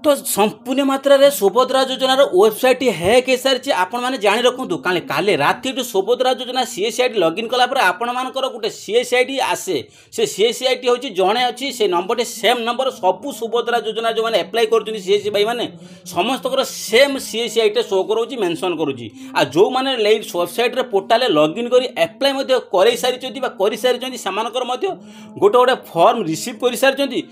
तो संपूर्ण मात्रा रे सुभद्रा योजनार वेबसाइट हैक हो सारी आपण मैंने जाणी रखु काले राति सुभद्रा योजना सीएसआईडी लगइन कलापर आपण मानकर गोटे सीएसआईडी आसे से सीएसआईडी हूँ जड़े अच्छी से नंबर सेम नंबर सबू सुभद्रा योजना जो मैंने एप्लाई कर सीएससी भाई मैंने समस्त सेम सीएसआईडी शो करोची मेंशन करुच्ची आ जो मैंने वेबसाइट पोर्टाल लगइन कर एप्लाई कर सारी गोटे गोटे फर्म रिसीव कर सारी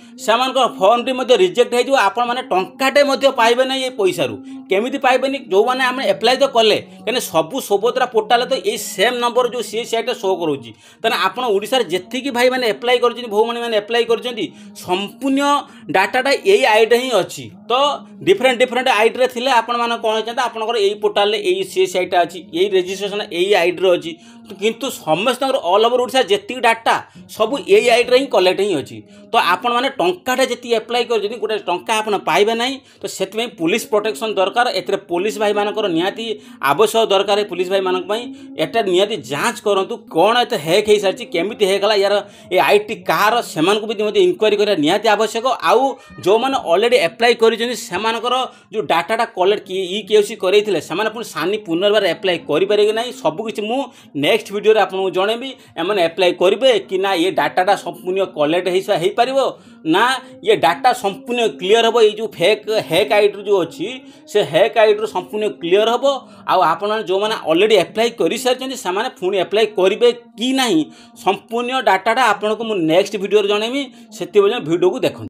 फर्म टी रिजेक्ट हो आपण मैंने टंकाटे पाइबे ना ये पैसा केमी पाइबे जो मैंने आम एप्लाई तो कले कहीं सबू सुभद्रा पोर्टाल तो ये सेम नंबर जो सीएसआईडी शो करोची तेना आपण ओडिशा रे जेतिकी भाई मैंने एप्लाई कर भौमणी मैंने एप्लाई कर संपूर्ण डाटाटा यही आईडी ही अच्छी तो डिफरेंट डिफरेंट आईडी रे थिले आपण माने कोन होचंता आपनकर एई पोर्टाल रे एई सीएसआईडी अछि एई रजिस्ट्रेशन एई आईडी रे अछि किंतु समस्त ऑल ओवर ओडिशा जेतिक डाटा सब एई आईडी रे ही कलेक्ट ही अछि तो आपण माने टंकाटा जेति एप्लाई कर जदी गोटे टंका आपण पाइबे नाही तो सेति में पुलिस प्रोटेक्शन दरकार एतरे पुलिस भाई मानकर नियाती आवश्यक दरकार है पुलिस भाई मानक पई एटा नियाती जांच करंतु कोन एते हैक हे सारछि केमिति हे गला यार ए आईटी कार सेमान को भी इंक्वायरी करिया नियाती आवश्यक आउ जो माने ऑलरेडी एप्लाई करिजनि सेमानकर जो डाटाटा कलेक्ट की ई केसी करैथिले सेमान पुन सानी पुनर्बार एप्लाई करि पारे नै सब किछि मु नेक्स्ट वीडियो रे आपन जणेबी एमने एप्लाई करिवे कि ना ये डाटाटा संपूर्ण कलेक्ट हे पारिबो ना ये डाटा संपूर्ण क्लियर हबो ये जो फेक हैक आईडी जो अछि से हैक आईडी संपूर्ण क्लियर हबो आ आपन जो माने ऑलरेडी एप्लाई करि सारछन से माने पुनी एप्लाई करिवे कि नाही संपूर्ण डाटाटा आपन को मु नेक्स्ट वीडियो रे जणेबी सेति वीडियो को देखो।